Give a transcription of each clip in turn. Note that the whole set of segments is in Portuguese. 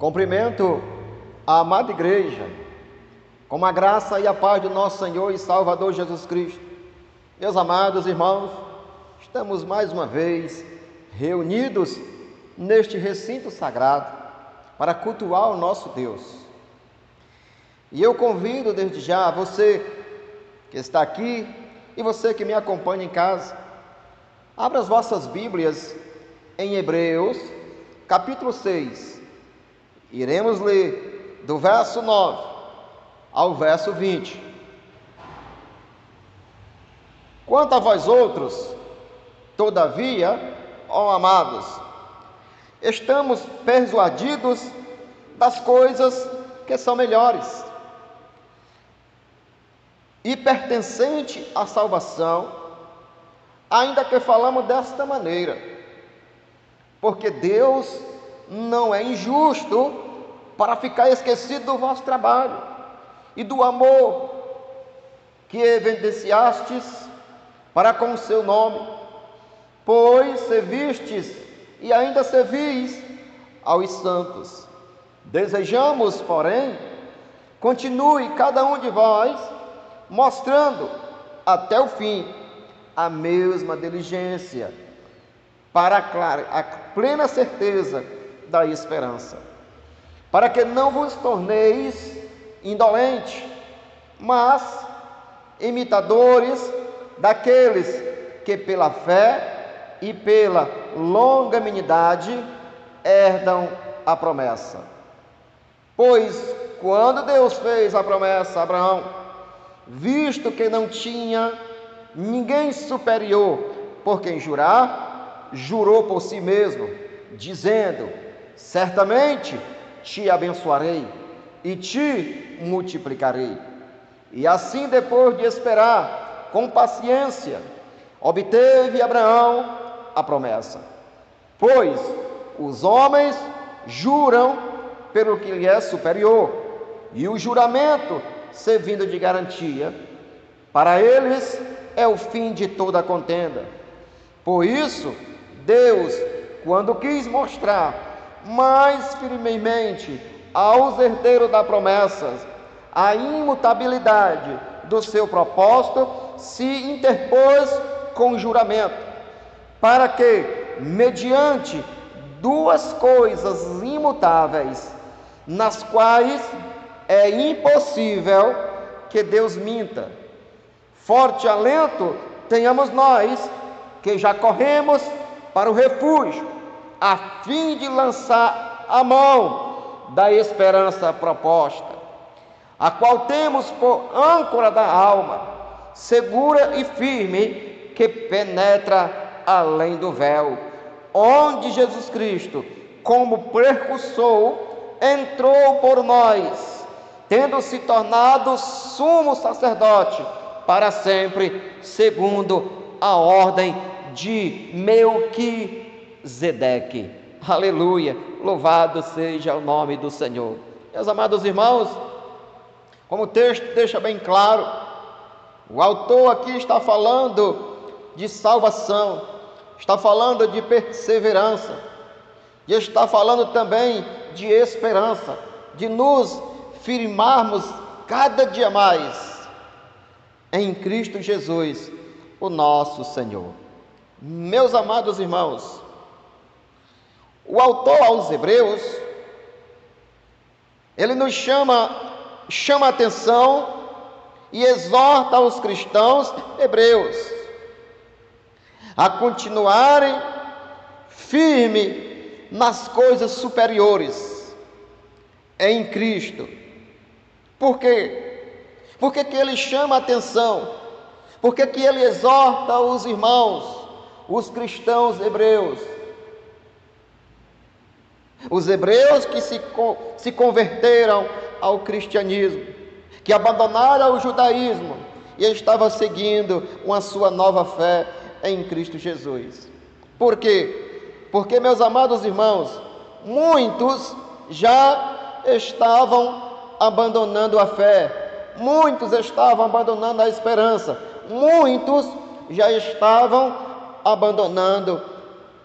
Cumprimento a amada igreja, com a graça e a paz do nosso Senhor e Salvador Jesus Cristo. Meus amados irmãos, estamos mais uma vez reunidos neste recinto sagrado para cultuar o nosso Deus. E eu convido desde já você que está aqui e você que me acompanha em casa, abra as vossas Bíblias em Hebreus, capítulo 6. Iremos ler do verso 9 ao verso 20. Quanto a vós outros, todavia, ó amados, estamos persuadidos das coisas que são melhores e pertencente à salvação, ainda que falamos desta maneira, porque Deus não é injusto para ficar esquecido do vosso trabalho e do amor que evidenciastes para com o seu nome, pois servistes e ainda servis aos santos. Desejamos, porém, continue cada um de vós mostrando até o fim a mesma diligência, para a plena certeza da esperança, para que não vos torneis indolentes, mas imitadores daqueles que pela fé e pela longanimidade herdam a promessa. Pois quando Deus fez a promessa a Abraão, visto que não tinha ninguém superior por quem jurar, jurou por si mesmo, dizendo: certamente te abençoarei e te multiplicarei. E assim, depois de esperar com paciência, obteve Abraão a promessa. Pois os homens juram pelo que lhe é superior, e o juramento, servindo de garantia, para eles é o fim de toda a contenda. Por isso, Deus, quando quis mostrar mais firmemente aos herdeiros da promessa a imutabilidade do seu propósito, se interpôs com juramento, para que, mediante duas coisas imutáveis, nas quais é impossível que Deus minta, forte alento tenhamos nós, que já corremos para o refúgio, a fim de lançar a mão da esperança proposta, a qual temos por âncora da alma, segura e firme, que penetra além do véu, onde Jesus Cristo, como precursor, entrou por nós, tendo se tornado sumo sacerdote para sempre, segundo a ordem de Melquisedeque. Aleluia, louvado seja o nome do Senhor. Meus amados irmãos, como o texto deixa bem claro, o autor aqui está falando de salvação, está falando de perseverança, e está falando também de esperança, de nos firmarmos cada dia mais em Cristo Jesus, o nosso Senhor. Meus amados irmãos, o autor aos Hebreus, ele nos chama a atenção e exorta os cristãos hebreus a continuarem firme nas coisas superiores em Cristo. Por quê? Por que ele chama a atenção? Por que ele exorta os irmãos, os cristãos hebreus? Os hebreus que se converteram ao cristianismo, que abandonaram o judaísmo e estavam seguindo uma sua nova fé em Cristo Jesus. Por quê? Porque, meus amados irmãos, muitos já estavam abandonando a fé, muitos estavam abandonando a esperança, muitos já estavam abandonando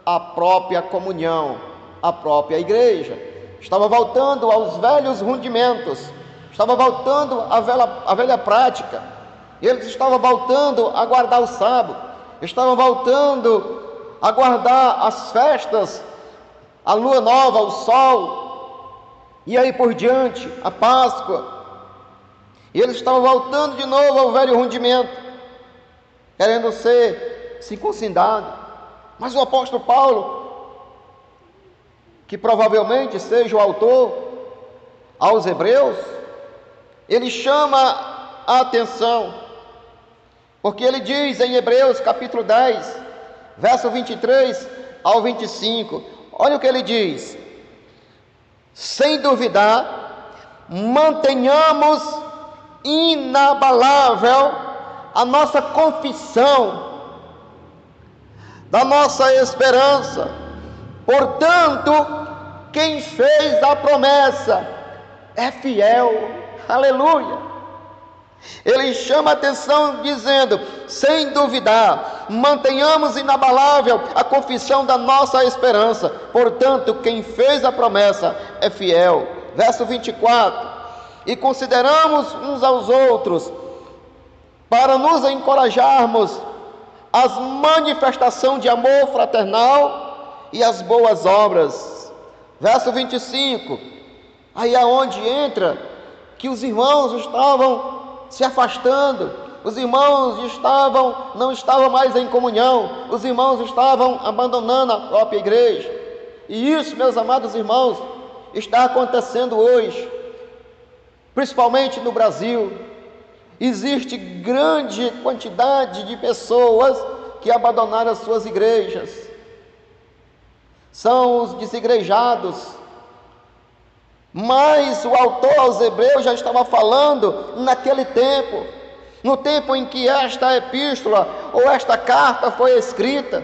a própria comunhão, a própria igreja. estava voltando aos velhos rudimentos, estava voltando à velha prática. Eles estavam voltando a guardar o sábado, estavam voltando a guardar as festas, a lua nova, o sol, e aí por diante, a Páscoa. E eles estavam voltando de novo ao velho rudimento, querendo ser circuncidados. Mas o apóstolo Paulo, que provavelmente seja o autor aos Hebreus, ele chama a atenção, porque ele diz em Hebreus capítulo 10, verso 23 ao 25, olha o que ele diz: sem duvidar, mantenhamos inabalável a nossa confissão da nossa esperança, portanto, quem fez a promessa é fiel. Aleluia! Ele chama a atenção dizendo: sem duvidar, mantenhamos inabalável a confissão da nossa esperança, portanto, quem fez a promessa é fiel. Verso 24: e consideramos uns aos outros para nos encorajarmos as manifestações de amor fraternal e as boas obras. Verso 25, aí é onde entra que os irmãos estavam se afastando, os irmãos não estavam mais em comunhão, os irmãos estavam abandonando a própria igreja. E isso, meus amados irmãos, está acontecendo hoje, principalmente no Brasil. Existe grande quantidade de pessoas que abandonaram as suas igrejas, são os desigrejados. Mas o autor aos Hebreus já estava falando naquele tempo, no tempo em que esta epístola ou esta carta foi escrita,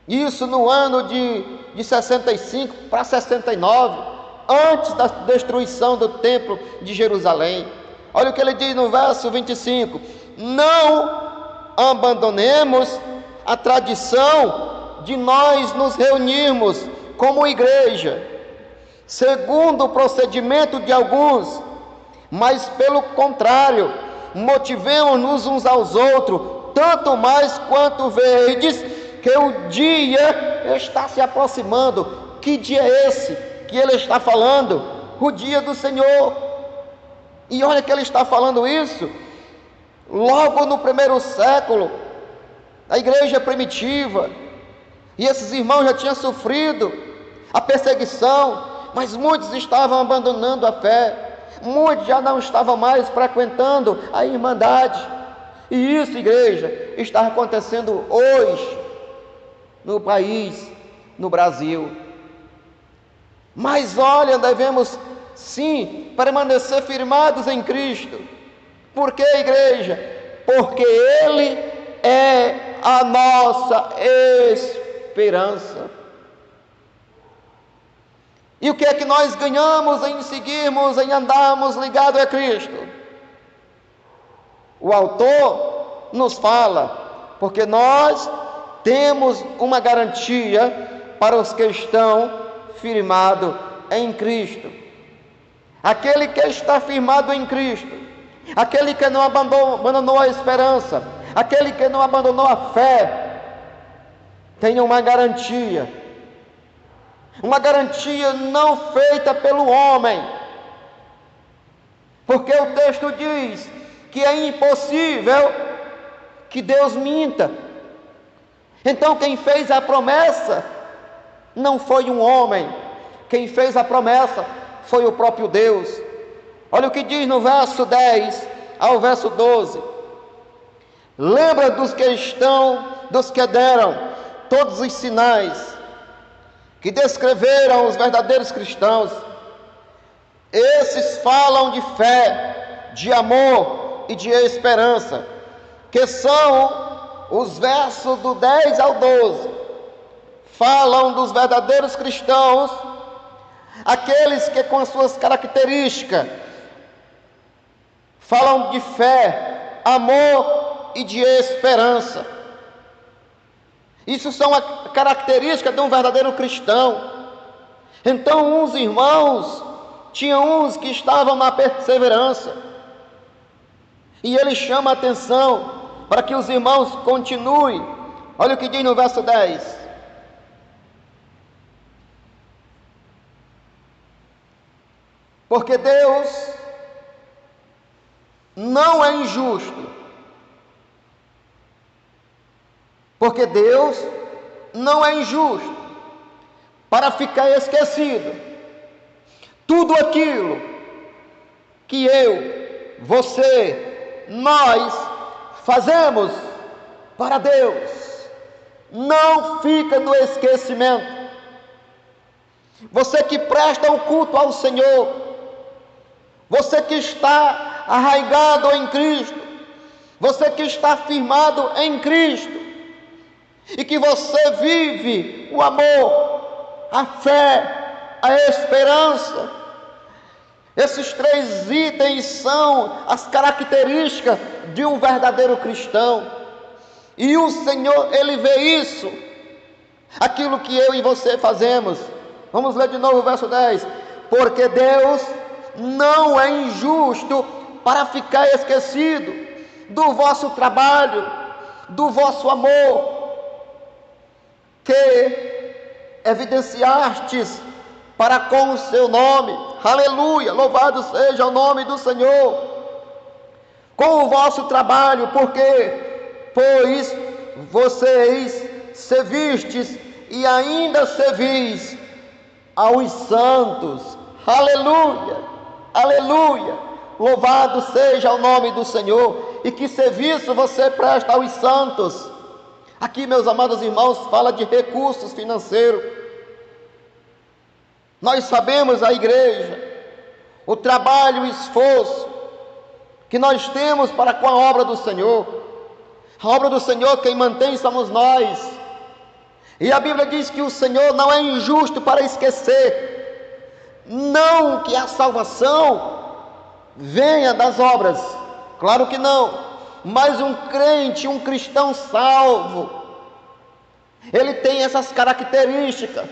isso no ano de 65 para 69, antes da destruição do templo de Jerusalém. Olha o que ele diz no verso 25: não abandonemos a tradição de nós nos reunirmos como igreja, segundo o procedimento de alguns, mas pelo contrário, motivemos-nos uns aos outros, tanto mais quanto vedes que o dia está se aproximando. Que dia é esse que ele está falando? O dia do Senhor. E olha que ele está falando isso logo no primeiro século, a igreja primitiva, e esses irmãos já tinham sofrido a perseguição, mas muitos estavam abandonando a fé, muitos já não estavam mais frequentando a irmandade. E isso, igreja, está acontecendo hoje no país, no Brasil. Mas olha, devemos sim permanecer firmados em Cristo. Por que, igreja? Porque Ele é a nossa esperança. E o que é que nós ganhamos em seguirmos, em andarmos ligados a Cristo? O autor nos fala, porque nós temos uma garantia para os que estão firmados em Cristo. Aquele que está firmado em Cristo, aquele que não abandonou a esperança, aquele que não abandonou a fé, tem uma garantia não feita pelo homem, porque o texto diz que é impossível que Deus minta. Então quem fez a promessa não foi um homem, quem fez a promessa foi o próprio Deus. Olha o que diz no verso 10 ao verso 12: lembra dos que deram todos os sinais, que descreveram os verdadeiros cristãos. Esses falam de fé, de amor e de esperança, que são os versos do 10 ao 12, falam dos verdadeiros cristãos, aqueles que com as suas características falam de fé, amor e de esperança. Isso são a característica de um verdadeiro cristão. Então uns irmãos, tinha uns que estavam na perseverança, e ele chama a atenção para que os irmãos continuem. Olha o que diz no verso 10. Porque Deus não é injusto. Porque Deus não é injusto para ficar esquecido tudo aquilo que eu, você, nós fazemos para Deus. Não fica no esquecimento. Você que presta o culto ao Senhor, você que está arraigado em Cristo, você que está firmado em Cristo, e que você vive o amor, a fé, a esperança. Esses 3 itens são as características de um verdadeiro cristão. E o Senhor, Ele vê isso, aquilo que eu e você fazemos. Vamos ler de novo o verso 10. Porque Deus não é injusto para ficar esquecido do vosso trabalho, do vosso amor, que evidenciastes para com o seu nome. Aleluia, louvado seja o nome do Senhor. Com o vosso trabalho, porque pois vocês servistes e ainda servis aos santos. Aleluia, aleluia, louvado seja o nome do Senhor. E que serviço você presta aos santos? Aqui, meus amados irmãos, fala de recursos financeiros. Nós sabemos, a igreja, o trabalho, o esforço que nós temos para com a obra do Senhor. A obra do Senhor, quem mantém somos nós. E a Bíblia diz que o Senhor não é injusto para esquecer. Não que a salvação venha das obras, claro que não. Mas um crente, um cristão salvo, ele tem essas características.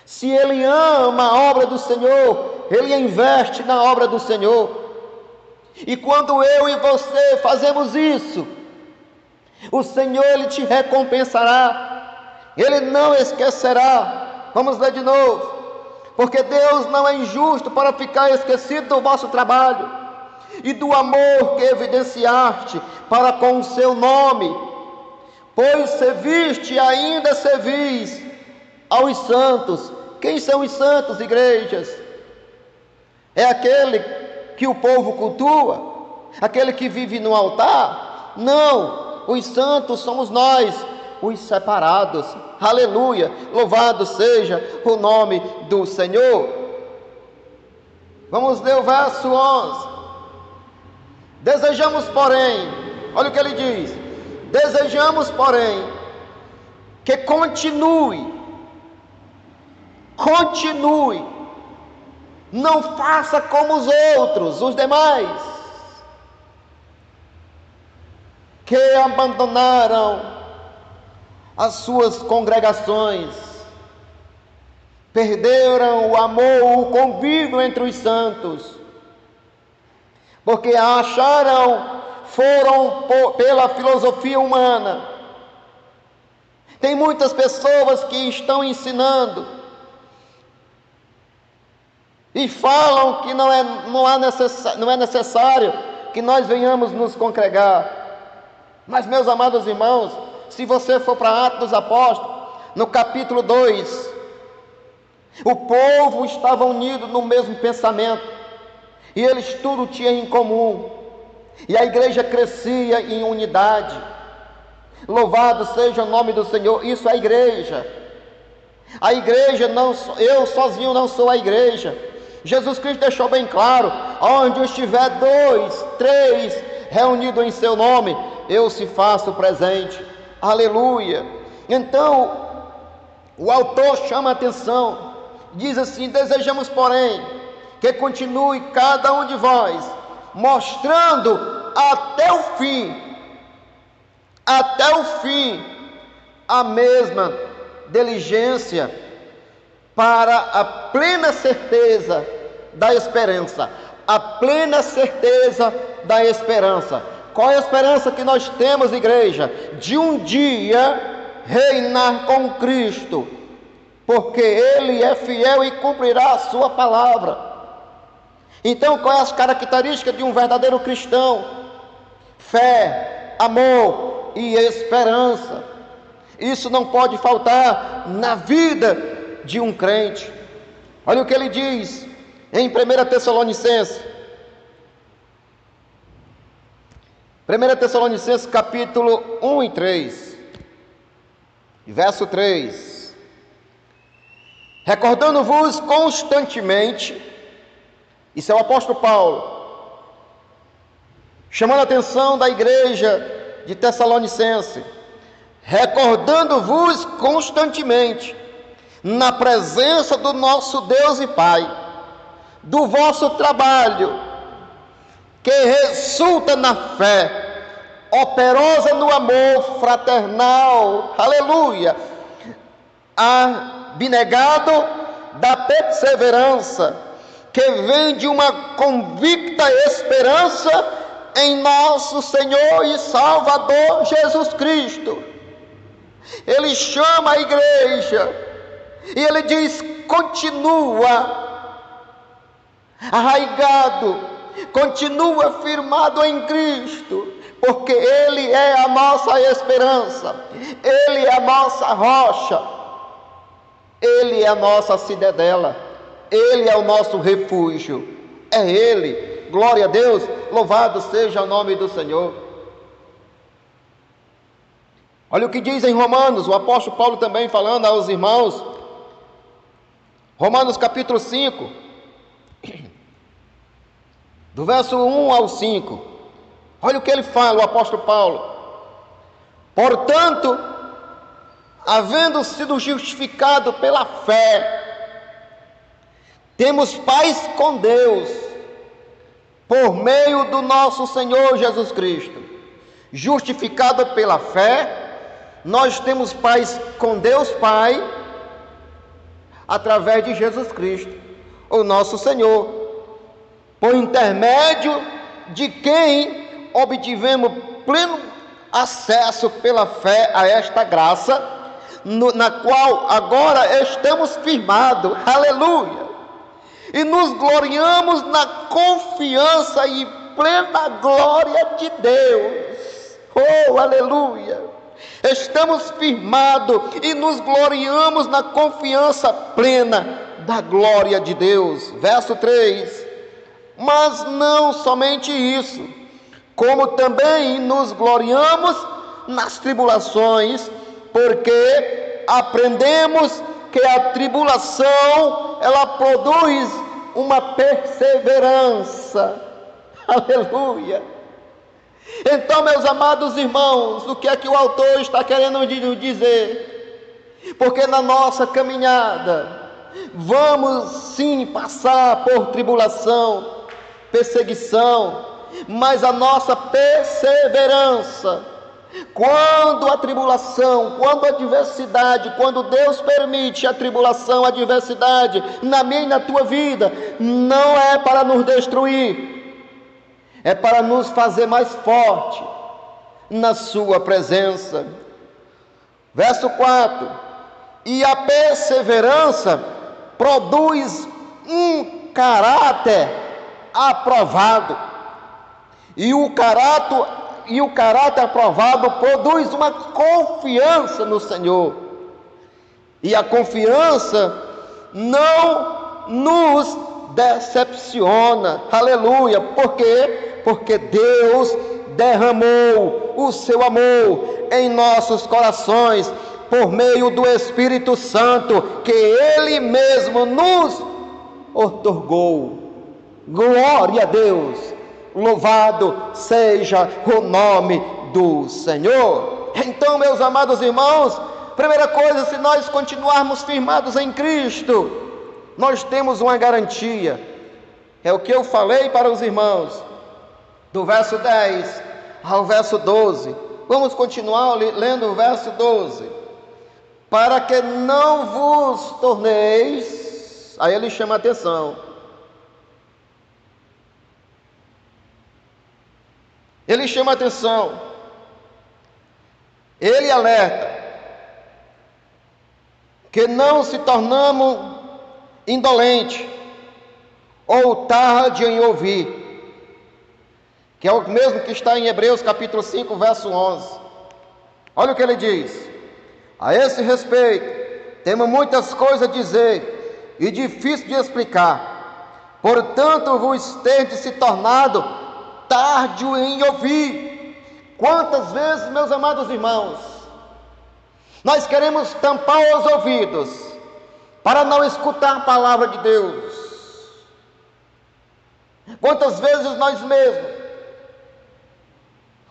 Se ele ama a obra do Senhor, ele investe na obra do Senhor. E quando eu e você fazemos isso, o Senhor, Ele te recompensará, Ele não esquecerá. Vamos ler de novo. Porque Deus não é injusto para ficar esquecido do vosso trabalho e do amor que evidenciaste para com o seu nome, pois serviste e ainda servis aos santos. Quem são os santos, igrejas? É aquele que o povo cultua? Aquele que vive no altar? Não, os santos somos nós, os separados. Aleluia, louvado seja o nome do Senhor. Vamos ler o verso 11. Desejamos, porém, olha o que ele diz: desejamos, porém, que continue, não faça como os outros, os demais, que abandonaram as suas congregações, perderam o amor, o convívio entre os santos, porque foram pela filosofia humana. Tem muitas pessoas que estão ensinando e falam que não é necessário que nós venhamos nos congregar. Mas, meus amados irmãos, se você for para Atos dos Apóstolos, no capítulo 2, o povo estava unido no mesmo pensamento, e eles tudo tinham em comum, e a igreja crescia em unidade. Louvado seja o nome do Senhor. Isso é a igreja. A igreja não, eu sozinho não sou a igreja. Jesus Cristo deixou bem claro: onde estiver 2, 3 reunidos em seu nome, eu se faço presente. Aleluia. Então o autor chama a atenção, diz assim: desejamos, porém, que continue cada um de vós mostrando até o fim a mesma diligência para a plena certeza da esperança. A plena certeza da esperança. Qual é a esperança que nós temos, igreja? De um dia reinar com Cristo, porque Ele é fiel e cumprirá a sua palavra. Então, qual é as características de um verdadeiro cristão? Fé, amor e esperança. Isso não pode faltar na vida de um crente. Olha o que ele diz em 1 Tessalonicenses. 1 Tessalonicenses capítulo 1 e 3, verso 3. Recordando-vos constantemente, isso é o apóstolo Paulo, chamando a atenção da igreja de Tessalonicense, recordando-vos constantemente, na presença do nosso Deus e Pai, do vosso trabalho, que resulta na fé, operosa no amor fraternal, aleluia, abnegado da perseverança, que vem de uma convicta esperança em nosso Senhor e Salvador Jesus Cristo. Ele chama a igreja e ele diz: continua arraigado, continua firmado em Cristo, porque Ele é a nossa esperança, Ele é a nossa rocha, Ele é a nossa cidadela, Ele é o nosso refúgio, é Ele. Glória a Deus, louvado seja o nome do Senhor. Olha o que diz em Romanos, o apóstolo Paulo também falando aos irmãos, Romanos capítulo 5, do verso 1 ao 5, olha o que ele fala, o apóstolo Paulo: portanto, havendo sido justificado pela fé, temos paz com Deus, por meio do nosso Senhor Jesus Cristo. Justificado pela fé, nós temos paz com Deus Pai, através de Jesus Cristo, o nosso Senhor, por intermédio de quem obtivemos pleno acesso pela fé a esta graça, na qual agora estamos firmados, aleluia, e nos gloriamos na confiança e plena glória de Deus, oh aleluia, estamos firmados e nos gloriamos na confiança plena da glória de Deus. Verso 3, mas não somente isso, como também nos gloriamos nas tribulações, porque aprendemos que a tribulação, ela produz uma perseverança, aleluia. Então, meus amados irmãos, o que é que o autor está querendo nos dizer? Porque na nossa caminhada, vamos sim passar por tribulação, perseguição, mas a nossa perseverança, quando a tribulação, quando a adversidade, quando Deus permite a tribulação, a adversidade na minha e na tua vida, não é para nos destruir, é para nos fazer mais forte na sua presença. Verso 4, e a perseverança produz um caráter aprovado, e o caráter aprovado produz uma confiança no Senhor, e a confiança não nos decepciona, aleluia. Por quê? Porque Deus derramou o seu amor em nossos corações por meio do Espírito Santo que Ele mesmo nos outorgou. Glória a Deus, louvado seja o nome do Senhor. Então, meus amados irmãos, primeira coisa, se nós continuarmos firmados em Cristo, nós temos uma garantia, é o que eu falei para os irmãos, do verso 10 ao verso 12, vamos continuar lendo o verso 12, para que não vos torneis, aí ele chama a atenção, ele alerta, que não se tornamos indolentes, ou tarde em ouvir, que é o mesmo que está em Hebreus capítulo 5, verso 11, olha o que ele diz: a esse respeito, temos muitas coisas a dizer, e difícil de explicar, portanto vos tendes se tornado tardio em ouvir. Quantas vezes, meus amados irmãos, nós queremos tampar os ouvidos, para não escutar a palavra de Deus. Quantas vezes nós mesmos,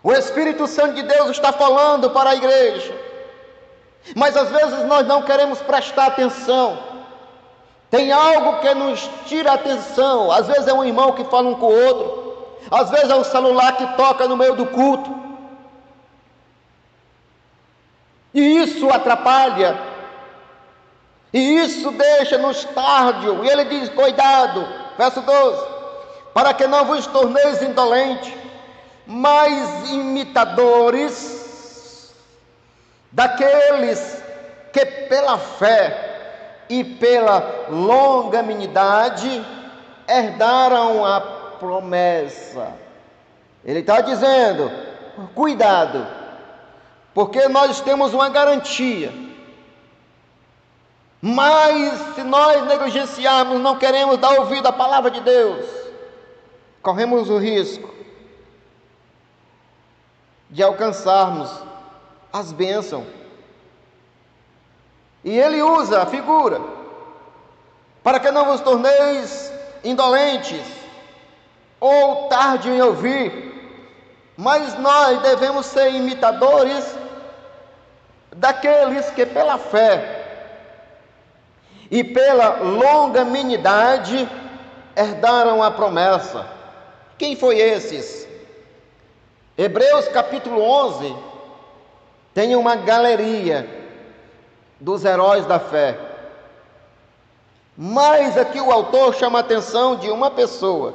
o Espírito Santo de Deus está falando para a igreja, mas às vezes nós não queremos prestar atenção. Tem algo que nos tira a atenção. Às vezes é um irmão que fala um com o outro, às vezes é o celular que toca no meio do culto, e isso atrapalha, e isso deixa-nos tardio. E ele diz: cuidado, verso 12, para que não vos torneis indolentes, mas imitadores daqueles que pela fé e pela longanimidade herdaram a promessa. Ele está dizendo: cuidado, porque nós temos uma garantia, mas se nós negligenciarmos, não queremos dar ouvido à palavra de Deus, corremos o risco de alcançarmos as bênçãos. E ele usa a figura, para que não vos torneis indolentes ou tarde em ouvir, mas nós devemos ser imitadores daqueles que pela fé e pela longanimidade herdaram a promessa. Quem foi esses? Hebreus capítulo 11 tem uma galeria dos heróis da fé, mas aqui o autor chama a atenção de uma pessoa.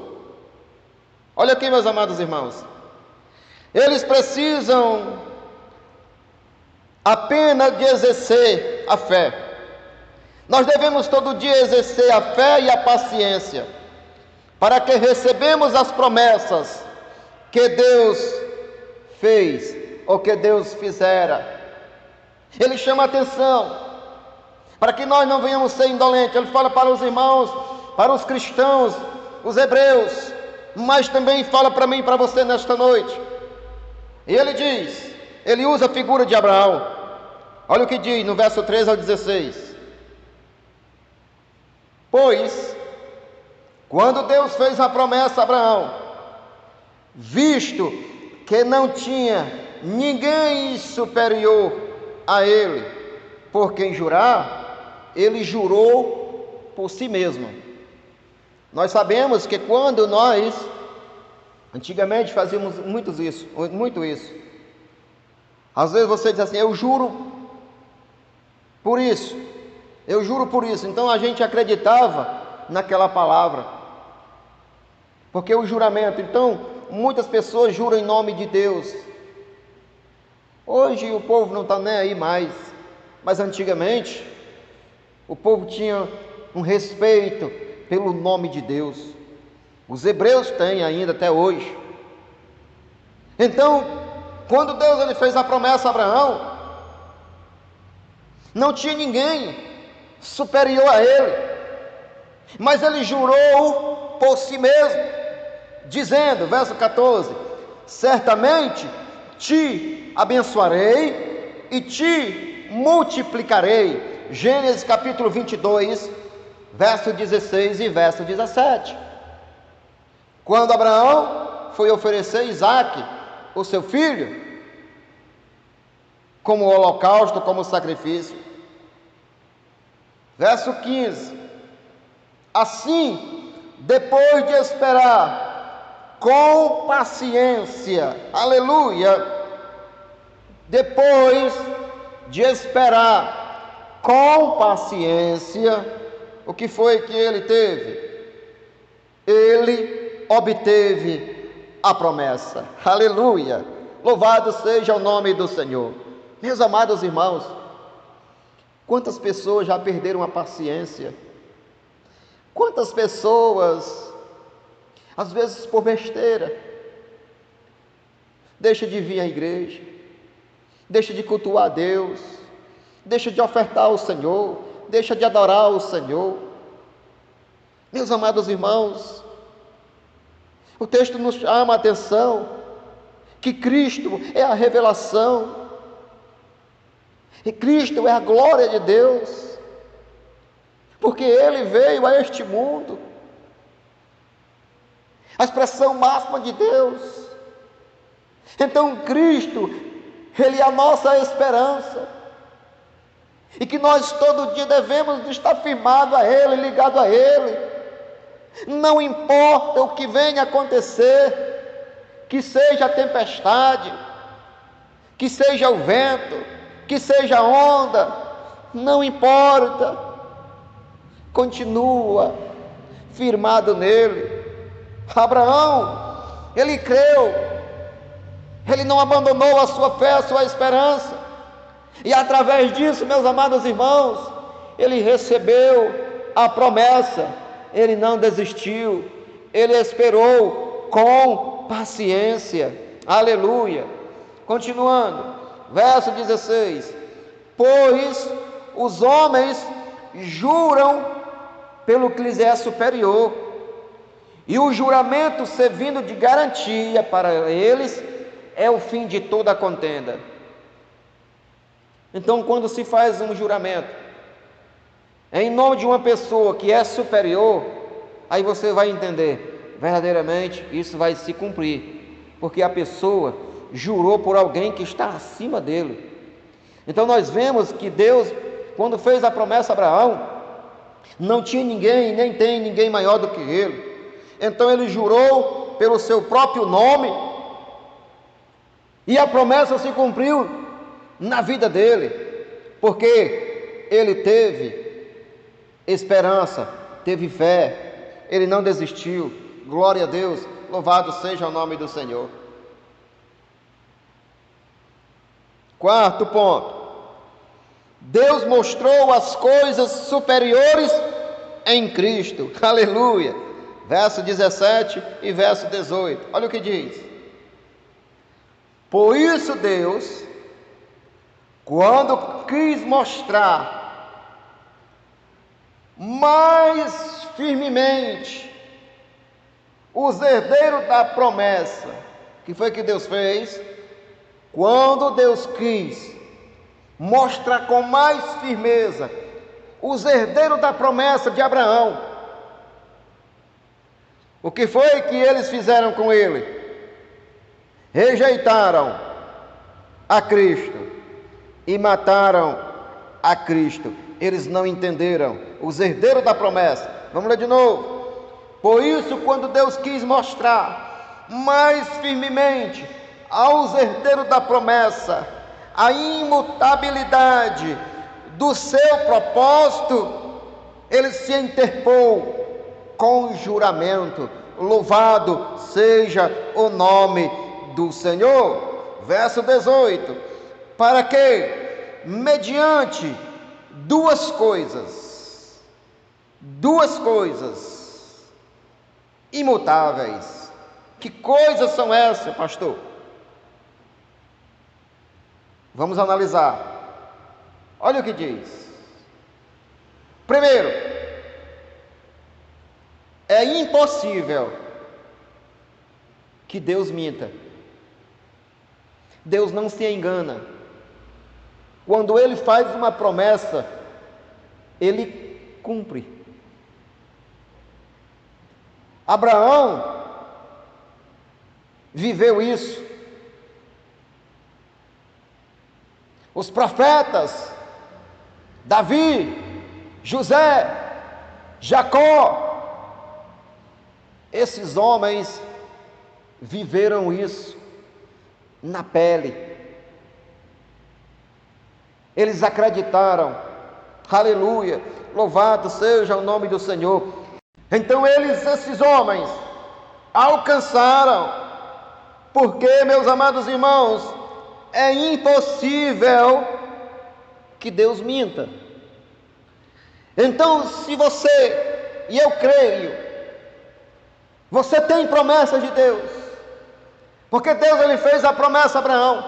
Olha aqui, meus amados irmãos, eles precisam apenas de exercer a fé. Nós devemos todo dia exercer a fé e a paciência, para que recebemos as promessas que Deus fez, ou que Deus fizera. Ele chama a atenção, para que nós não venhamos ser indolentes. Ele fala para os irmãos, para os cristãos, os hebreus, mas também fala para mim e para você nesta noite. E ele diz, ele usa a figura de Abraão. Olha o que diz no verso 13 ao 16. Pois, quando Deus fez a promessa a Abraão, visto que não tinha ninguém superior a ele por quem jurar, ele jurou por si mesmo. Nós sabemos que quando nós, antigamente fazíamos muito isso. Às vezes você diz assim: eu juro por isso, eu juro por isso. Então a gente acreditava naquela palavra, porque o juramento. Então muitas pessoas juram em nome de Deus. Hoje o povo não está nem aí mais, mas antigamente o povo tinha um respeito pelo nome de Deus. Os hebreus têm ainda até hoje. Então, quando Deus ele fez a promessa a Abraão, não tinha ninguém superior a ele, mas ele jurou por si mesmo, dizendo, verso 14: certamente te abençoarei e te multiplicarei. Gênesis capítulo 22, verso 16 e verso 17. Quando Abraão foi oferecer Isaque, o seu filho, como holocausto, como sacrifício. Verso 15: assim, depois de esperar com paciência, aleluia, depois de esperar com paciência, o que foi que ele teve? Ele obteve a promessa. Aleluia! Louvado seja o nome do Senhor. Meus amados irmãos, quantas pessoas já perderam a paciência? Quantas pessoas, às vezes por besteira, deixa de vir à igreja, deixa de cultuar a Deus, deixa de ofertar ao Senhor, deixa de adorar o Senhor. Meus amados irmãos, o texto nos chama a atenção que Cristo é a revelação, e Cristo é a glória de Deus, porque Ele veio a este mundo, a expressão máxima de Deus. Então Cristo, Ele é a nossa esperança, e que nós todo dia devemos estar firmados a Ele, ligados a Ele. Não importa o que venha acontecer, que seja a tempestade, que seja o vento, que seja a onda, não importa, continua firmado nele. Abraão, ele creu, ele não abandonou a sua fé, a sua esperança, e através disso, meus amados irmãos, ele recebeu a promessa, ele não desistiu, ele esperou com paciência. Aleluia. Continuando, verso 16: pois os homens juram pelo que lhes é superior, e o juramento, servindo de garantia para eles, é o fim de toda a contenda. Então, quando se faz um juramento em nome de uma pessoa que é superior, aí você vai entender, verdadeiramente isso vai se cumprir, porque a pessoa jurou por alguém que está acima dele. Então nós vemos que Deus, quando fez a promessa a Abraão, não tinha ninguém, nem tem ninguém maior do que ele. Então ele jurou pelo seu próprio nome, e a promessa se cumpriu na vida dele, porque ele teve esperança, teve fé, ele não desistiu. Glória a Deus, louvado seja o nome do Senhor. Quarto ponto: Deus mostrou as coisas superiores em Cristo. Aleluia. Verso 17 e verso 18. Olha o que diz: por isso Deus, quando quis mostrar mais firmemente os herdeiros da promessa, que foi que Deus fez? Quando Deus quis mostrar com mais firmeza os herdeiros da promessa de Abraão, o que foi que eles fizeram com ele? Rejeitaram a Cristo e mataram a Cristo. Eles não entenderam, os herdeiros da promessa. Vamos ler de novo. Por isso, quando Deus quis mostrar mais firmemente aos herdeiros da promessa a imutabilidade do seu propósito, ele se interpôs com juramento. Louvado seja o nome do Senhor. Verso 18: para que, mediante duas coisas imutáveis. Que coisas são essas, pastor? Vamos analisar. Olha o que diz. Primeiro, é impossível que Deus minta. Deus não se engana. Quando Ele faz uma promessa, Ele cumpre. Abraão viveu isso. Os profetas, Davi, José, Jacó, esses homens viveram isso na pele. Eles acreditaram Aleluia, louvado seja o nome do Senhor. Então esses homens, alcançaram, porque, meus amados irmãos, é impossível que Deus minta. Então, se você, e eu creio, você tem promessas de Deus, porque Deus ele fez a promessa a Abraão,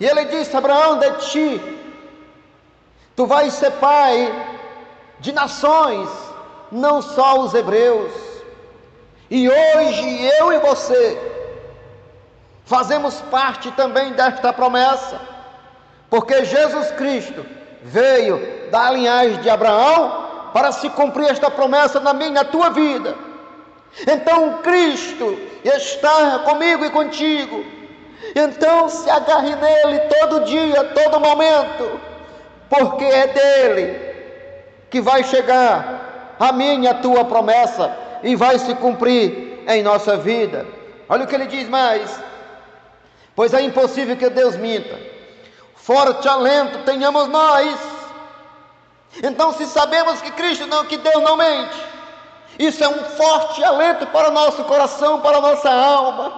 e ele disse: Abraão, de ti, tu vais ser pai de nações, não só os hebreus. E hoje eu e você fazemos parte também desta promessa, porque Jesus Cristo veio da linhagem de Abraão para se cumprir esta promessa na minha e na tua vida. Então Cristo está comigo e contigo. Então se agarre nele todo dia, todo momento, porque é dele que vai chegar a minha e a tua promessa e vai se cumprir em nossa vida. Olha o que ele diz mais: pois é impossível que Deus minta. Forte alento tenhamos nós. Então, se sabemos que que Deus não mente, isso é um forte alento para o nosso coração, para a nossa alma,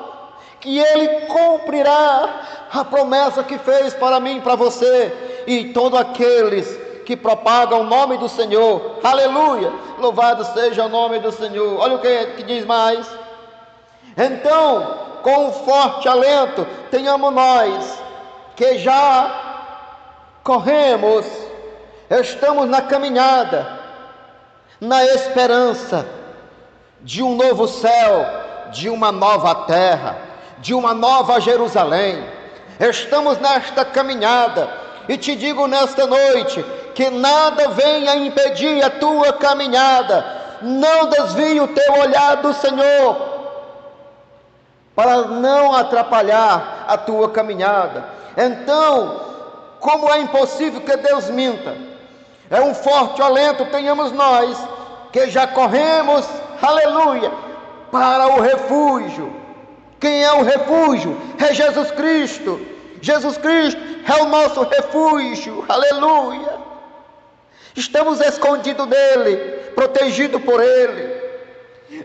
que Ele cumprirá a promessa que fez para mim e para você, e todos aqueles que propagam o nome do Senhor. Aleluia, louvado seja o nome do Senhor. Olha o que diz mais: então, com forte alento tenhamos nós, que já corremos, estamos na caminhada, na esperança de um novo céu, de uma nova terra, de uma nova Jerusalém. Estamos nesta caminhada, e te digo nesta noite, que nada venha impedir a tua caminhada. Não desvie o teu olhar do Senhor, para não atrapalhar a tua caminhada. Então, como é impossível que Deus minta, é um forte alento tenhamos nós, que já corremos, aleluia, para o refúgio. Quem é o refúgio? É Jesus Cristo. Jesus Cristo é o nosso refúgio, aleluia. Estamos escondidos nele, protegidos por ele.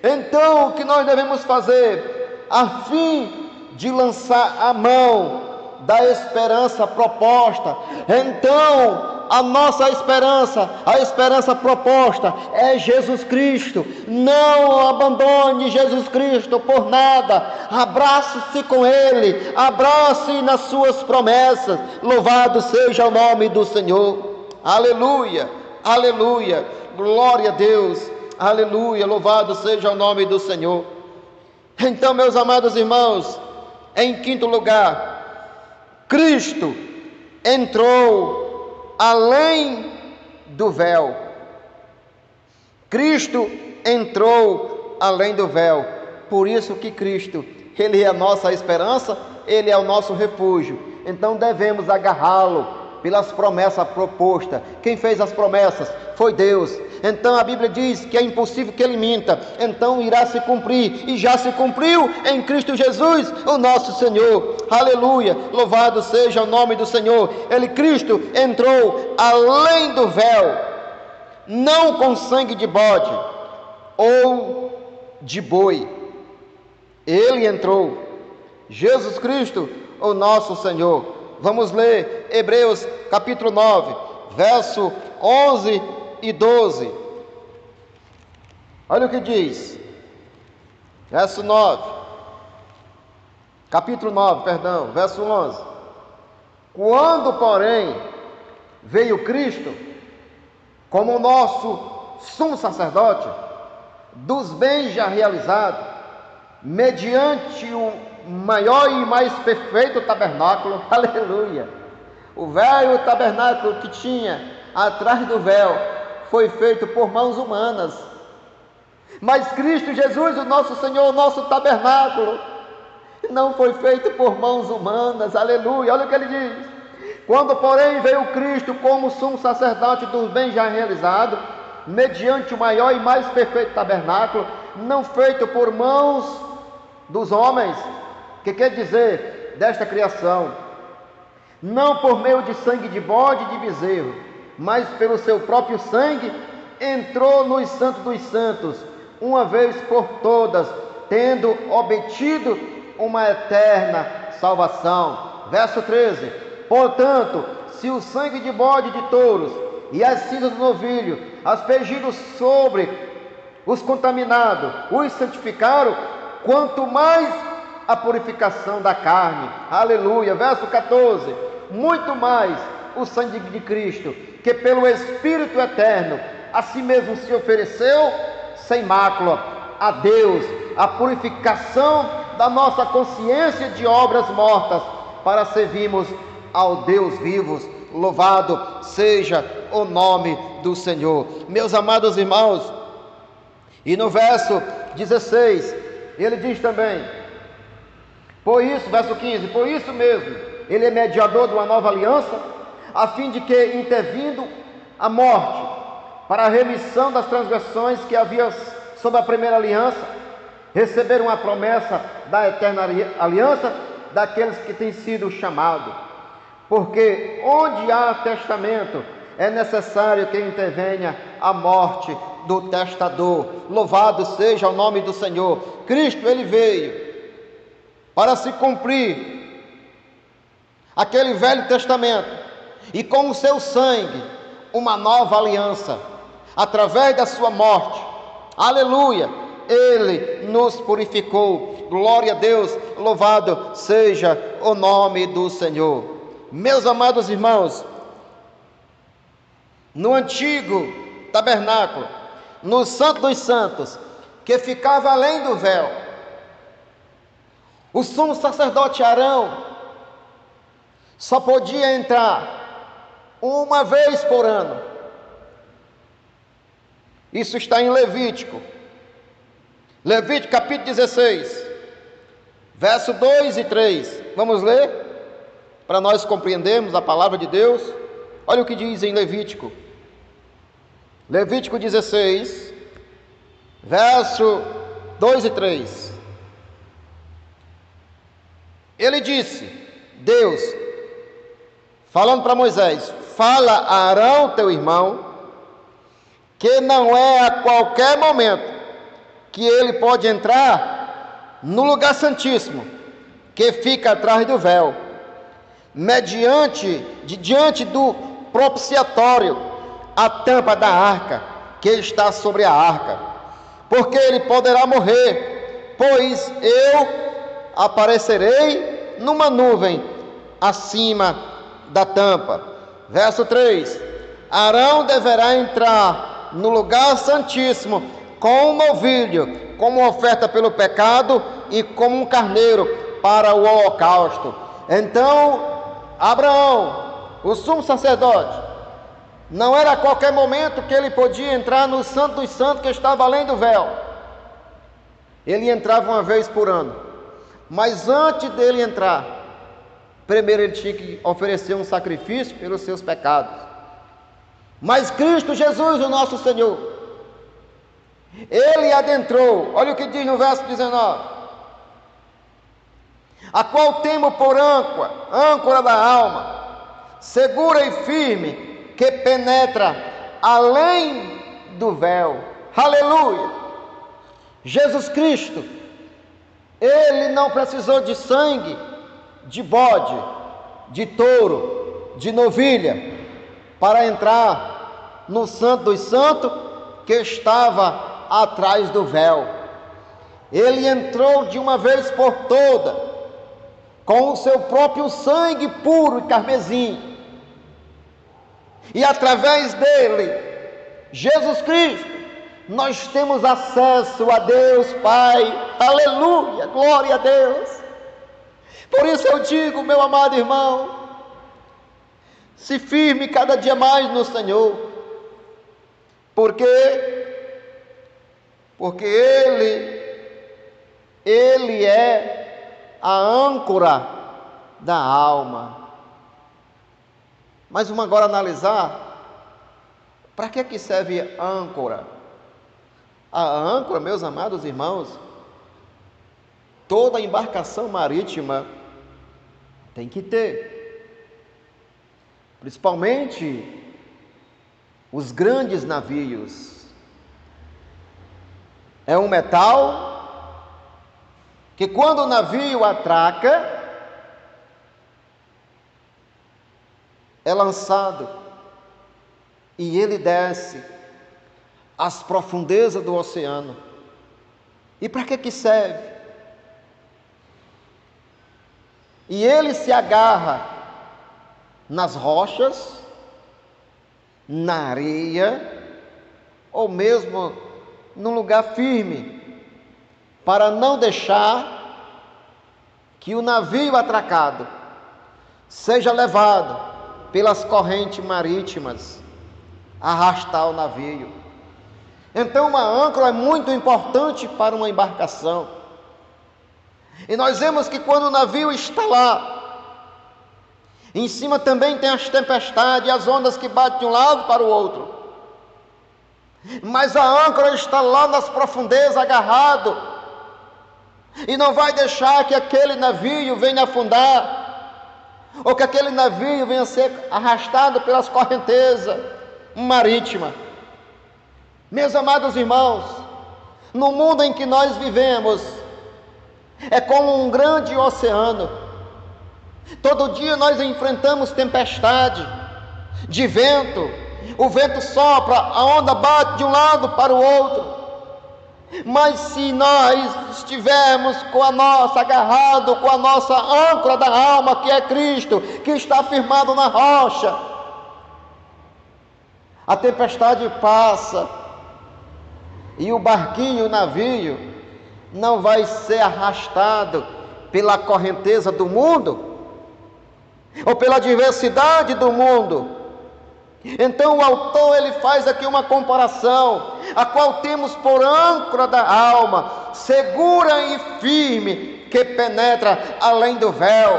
Então, o que nós devemos fazer? A fim de lançar a mão da esperança proposta. Então, a nossa esperança, a esperança proposta é Jesus Cristo. Não abandone Jesus Cristo por nada. Abrace-se com Ele, abrace nas suas promessas. Louvado seja o nome do Senhor. Aleluia, aleluia, glória a Deus, aleluia, louvado seja o nome do Senhor. Então, meus amados irmãos, em quinto lugar, Cristo entrou além do véu. Cristo entrou além do véu. Por isso que Cristo, Ele é a nossa esperança, Ele é o nosso refúgio. Então devemos agarrá-lo pelas promessas propostas. Quem fez as promessas foi Deus. Então a Bíblia diz que é impossível que Ele minta. Então irá se cumprir, e já se cumpriu em Cristo Jesus, o nosso Senhor. Aleluia, louvado seja o nome do Senhor. Cristo entrou além do véu, não com sangue de bode ou de boi. Ele entrou, Jesus Cristo, o nosso Senhor. Vamos ler Hebreus capítulo 9, verso 11 e 12. Olha o que diz, verso 9, capítulo 9, perdão, verso 11. Quando, porém, veio Cristo como o nosso sumo sacerdote dos bens já realizados, mediante o maior e mais perfeito tabernáculo, aleluia. O velho tabernáculo que tinha atrás do véu foi feito por mãos humanas, mas Cristo Jesus, o nosso Senhor, o nosso tabernáculo, não foi feito por mãos humanas, aleluia. Olha o que ele diz: quando porém veio Cristo como sumo sacerdote dos bens já realizados, mediante o maior e mais perfeito tabernáculo, não feito por mãos dos homens, que quer dizer desta criação, não por meio de sangue de bode e de bezerro, mas pelo seu próprio sangue entrou nos santos dos santos, uma vez por todas, tendo obtido uma eterna salvação. Verso 13: portanto, se o sangue de bode e de touros e as cinzas do novilho, aspergidos sobre os contaminados, os santificaram, quanto mais a purificação da carne. Aleluia. Verso 14: muito mais o sangue de Cristo, que pelo Espírito eterno a si mesmo se ofereceu sem mácula a Deus, a purificação da nossa consciência de obras mortas, para servirmos ao Deus vivo. Louvado seja o nome do Senhor. Meus amados irmãos, e no verso 16, ele diz também, por isso, verso 15, por isso mesmo, ele é mediador de uma nova aliança, a fim de que, intervindo a morte, para a remissão das transgressões que havia sob a primeira aliança, receberam a promessa da eterna aliança daqueles que têm sido chamados. Porque onde há testamento, é necessário que intervenha a morte do testador. Louvado seja o nome do Senhor. Cristo, ele veio para se cumprir aquele velho testamento, e com o seu sangue, uma nova aliança, através da sua morte, aleluia, ele nos purificou. Glória a Deus, louvado seja o nome do Senhor. Meus amados irmãos, no antigo tabernáculo, no Santo dos Santos, que ficava além do véu, o sumo sacerdote Arão só podia entrar uma vez por ano. Isso está em Levítico capítulo 16, verso 2 e 3. Vamos ler, para nós compreendermos a palavra de Deus. Olha o que diz em Levítico 16, verso 2 e 3. Ele disse, Deus, falando para Moisés, fala a Arão, teu irmão, que não é a qualquer momento que ele pode entrar no lugar santíssimo, que fica atrás do véu, diante do propiciatório, a tampa da arca, que está sobre a arca, porque ele poderá morrer, pois eu aparecerei numa nuvem acima da tampa. Verso 3: Arão deverá entrar no lugar santíssimo com um novilho, como oferta pelo pecado, e como um carneiro para o holocausto. Então, Abraão, o sumo sacerdote, não era a qualquer momento que ele podia entrar no Santo dos Santos, que estava além do véu. Ele entrava uma vez por ano. Mas antes dele entrar, primeiro ele tinha que oferecer um sacrifício pelos seus pecados. Mas Cristo Jesus, o nosso Senhor, ele adentrou. Olha o que diz no verso 19: a qual temo por âncora da alma, segura e firme, que penetra além do véu. Aleluia! Jesus Cristo, ele não precisou de sangue de bode, de touro, de novilha, para entrar no Santo dos Santos, que estava atrás do véu. Ele entrou de uma vez por toda, com o seu próprio sangue puro e carmesim, e através dele, Jesus Cristo, nós temos acesso a Deus Pai. Aleluia, glória a Deus. Por isso eu digo, meu amado irmão, se firme cada dia mais no Senhor, porque Ele é a âncora da alma. Mas vamos agora analisar, para que serve a âncora? A âncora, meus amados irmãos, toda embarcação marítima tem que ter, principalmente os grandes navios. É um metal que, quando o navio atraca, é lançado e ele desce às profundezas do oceano. E para que serve? E ele se agarra nas rochas, na areia, ou mesmo num lugar firme, para não deixar que o navio atracado seja levado pelas correntes marítimas, arrastar o navio. Então, uma âncora é muito importante para uma embarcação. E nós vemos que quando o navio está lá, em cima também tem as tempestades, as ondas que batem de um lado para o outro. Mas a âncora está lá nas profundezas, agarrado, e não vai deixar que aquele navio venha afundar, ou que aquele navio venha a ser arrastado pelas correntezas marítimas. Meus amados irmãos, no mundo em que nós vivemos, é como um grande oceano. Todo dia nós enfrentamos tempestade de vento, o vento sopra, a onda bate de um lado para o outro. Mas se nós estivermos com a nossa agarrado com a nossa âncora da alma, que é Cristo, que está firmado na rocha, a tempestade passa e o barquinho, o navio, não vai ser arrastado pela correnteza do mundo ou pela diversidade do mundo. Então o autor ele faz aqui uma comparação, a qual temos por âncora da alma, segura e firme, que penetra além do véu.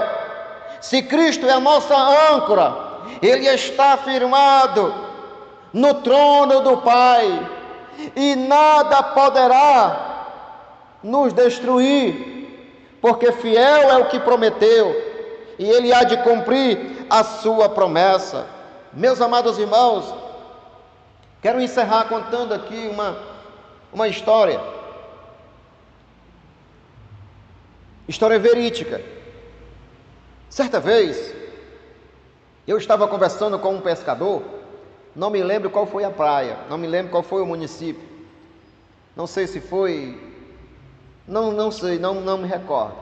Se Cristo é a nossa âncora, Ele está firmado no trono do Pai, e nada poderá nos destruir, porque fiel é o que prometeu, e Ele há de cumprir a sua promessa. Meus amados irmãos, quero encerrar contando aqui uma história verídica. Certa vez, eu estava conversando com um pescador, não me lembro qual foi a praia, não me lembro qual foi o município, não sei se foi, não sei, não me recordo.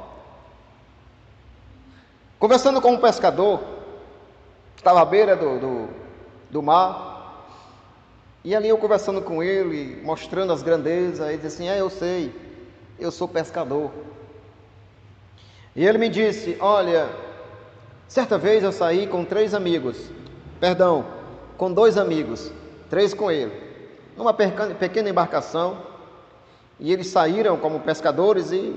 Conversando com um pescador, estava à beira do mar, e ali eu conversando com ele, mostrando as grandezas, ele disse assim: eu sei, eu sou pescador. E ele me disse: olha, certa vez eu saí com com 2 amigos, 3 com ele, numa pequena embarcação, e eles saíram como pescadores e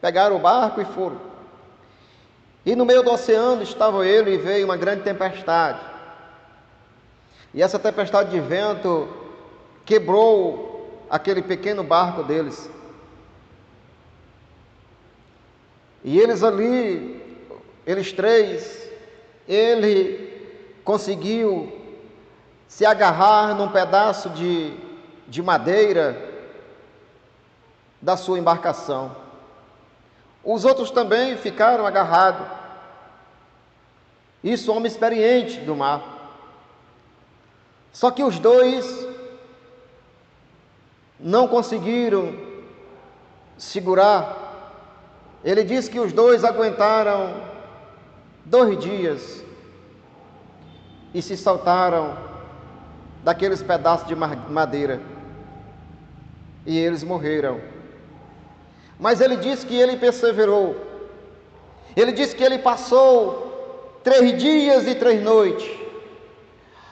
pegaram o barco e foram. E no meio do oceano estava ele, e veio uma grande tempestade. E essa tempestade de vento quebrou aquele pequeno barco deles. E eles ali, eles 3, ele conseguiu se agarrar num pedaço de madeira da sua embarcação. Os outros também ficaram agarrados. Isso, homem experiente do mar. Só que os 2 não conseguiram segurar. Ele disse que os 2 aguentaram 2 dias e se saltaram daqueles pedaços de madeira, e eles morreram. Mas ele disse que ele perseverou. Ele disse que ele passou 3 dias e 3 noites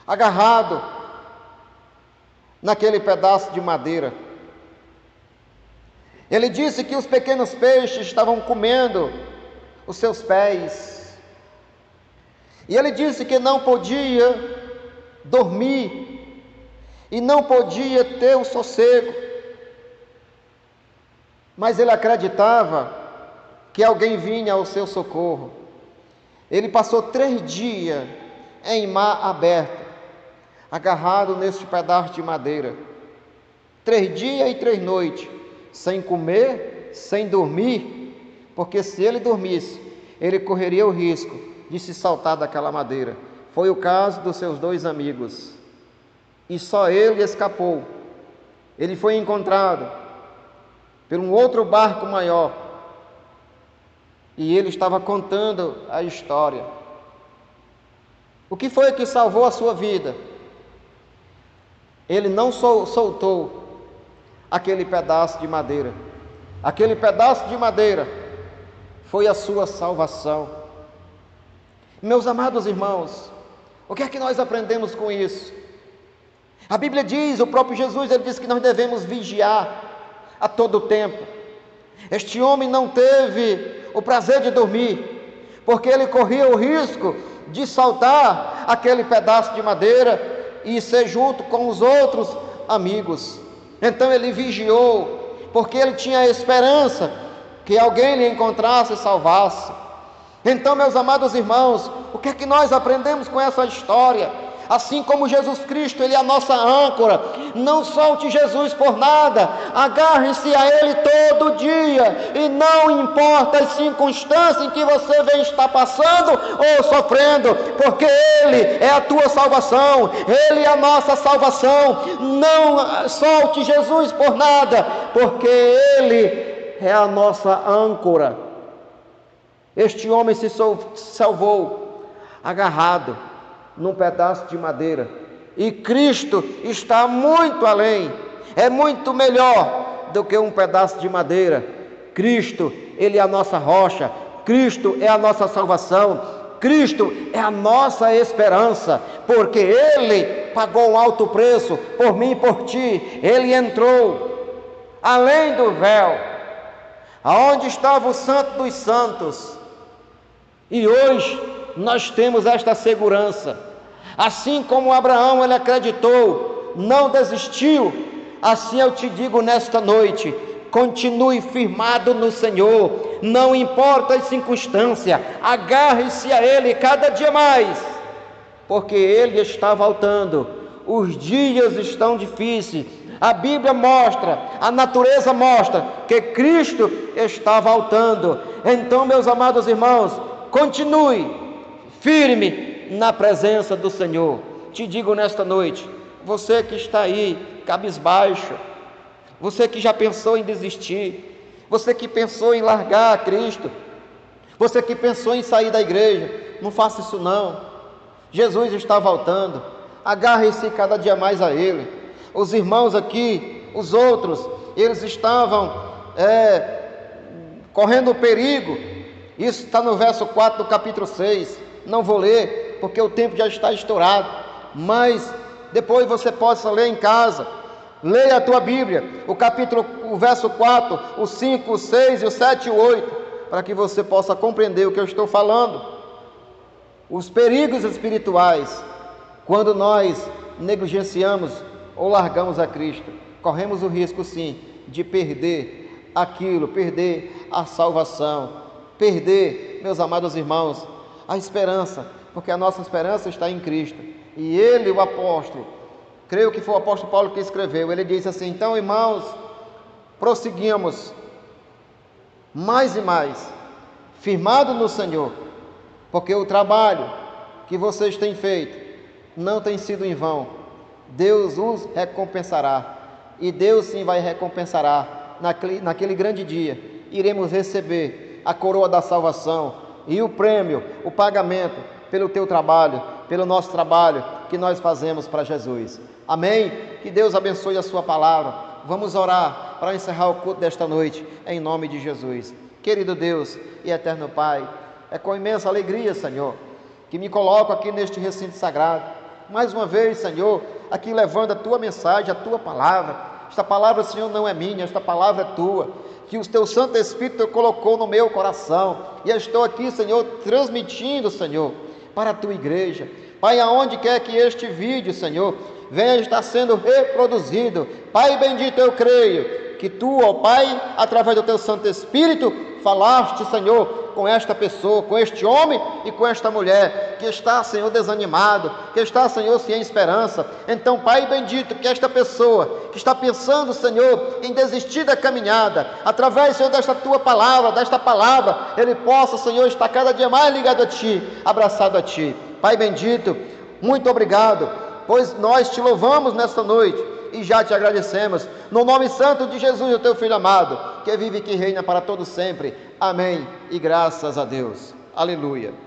agarrado naquele pedaço de madeira. Ele disse que os pequenos peixes estavam comendo os seus pés. E ele disse que não podia dormir e não podia ter o sossego. Mas ele acreditava que alguém vinha ao seu socorro. Ele passou 3 dias em mar aberto, agarrado neste pedaço de madeira, 3 dias e 3 noites, sem comer, sem dormir, porque se ele dormisse, ele correria o risco de se saltar daquela madeira. Foi o caso dos seus 2 amigos, e só ele escapou. Ele foi encontrado por um outro barco maior, e ele estava contando a história. O que foi que salvou a sua vida? Ele não soltou aquele pedaço de madeira. Aquele pedaço de madeira foi a sua salvação. Meus amados irmãos, o que é que nós aprendemos com isso? A Bíblia diz, o próprio Jesus, ele diz que nós devemos vigiar a todo tempo. Este homem não teve o prazer de dormir, porque ele corria o risco de saltar aquele pedaço de madeira e ser junto com os outros amigos. Então ele vigiou, porque ele tinha a esperança que alguém lhe encontrasse e salvasse. Então, meus amados irmãos, o que é que nós aprendemos com essa história? Assim como Jesus Cristo, Ele é a nossa âncora, não solte Jesus por nada, agarre-se a Ele todo dia, e não importa as circunstâncias em que você vem estar passando ou sofrendo, porque Ele é a tua salvação, Ele é a nossa salvação. Não solte Jesus por nada, porque Ele é a nossa âncora. Este homem se salvou agarrado num pedaço de madeira, e Cristo está muito além, é muito melhor do que um pedaço de madeira. Cristo, Ele é a nossa rocha, Cristo é a nossa salvação, Cristo é a nossa esperança, porque Ele pagou um alto preço por mim e por ti. Ele entrou além do véu, aonde estava o Santo dos Santos, e hoje nós temos esta segurança. Assim como Abraão, ele acreditou, não desistiu, assim eu te digo nesta noite, continue firmado no Senhor, não importa as circunstâncias, agarre-se a Ele cada dia mais, porque Ele está voltando, os dias estão difíceis. A Bíblia mostra, a natureza mostra que Cristo está voltando. Então, meus amados irmãos, continue firme na presença do Senhor. Te digo nesta noite, você que está aí cabisbaixo, você que já pensou em desistir, você que pensou em largar a Cristo, você que pensou em sair da igreja, não faça isso não. Jesus está voltando, agarre-se cada dia mais a Ele. Os irmãos aqui, os outros, eles estavam correndo perigo. Isso está no verso 4 do capítulo 6, não vou ler, porque o tempo já está estourado, mas depois você possa ler em casa. Leia a tua Bíblia, o verso 4, o 5, o 6, o 7 e o 8, para que você possa compreender o que eu estou falando. Os perigos espirituais, quando nós negligenciamos ou largamos a Cristo, corremos o risco sim, de perder aquilo, perder a salvação, perder, meus amados irmãos, a esperança, porque a nossa esperança está em Cristo. E ele, o apóstolo, creio que foi o apóstolo Paulo que escreveu, ele disse assim: então, irmãos, prosseguimos mais e mais, firmado no Senhor, porque o trabalho que vocês têm feito não tem sido em vão. Deus os recompensará, e Deus sim vai recompensará naquele grande dia. Iremos receber a coroa da salvação e o prêmio, o pagamento pelo teu trabalho, pelo nosso trabalho que nós fazemos para Jesus. Amém? Que Deus abençoe a sua palavra. Vamos orar para encerrar o culto desta noite, em nome de Jesus. Querido Deus e eterno Pai, é com imensa alegria, Senhor, que me coloco aqui neste recinto sagrado, mais uma vez, Senhor, aqui levando a tua mensagem, a tua palavra. Esta palavra, Senhor, não é minha, esta palavra é tua, que o teu Santo Espírito colocou no meu coração, e eu estou aqui, Senhor, transmitindo, Senhor, para a tua igreja. Pai, aonde quer que este vídeo, Senhor, venha estar sendo reproduzido, Pai bendito, eu creio que tu, ó Pai, através do teu Santo Espírito, falaste, Senhor, com esta pessoa, com este homem e com esta mulher, que está, Senhor, desanimado, que está, Senhor, sem esperança. Então, Pai bendito, que esta pessoa que está pensando, Senhor, em desistir da caminhada, através, Senhor, desta Tua palavra, ele possa, Senhor, estar cada dia mais ligado a Ti, abraçado a Ti. Pai bendito, muito obrigado, pois nós Te louvamos nesta noite e já Te agradecemos, no nome santo de Jesus, o Teu Filho amado, que vive e que reina para todo sempre. Amém. E graças a Deus. Aleluia.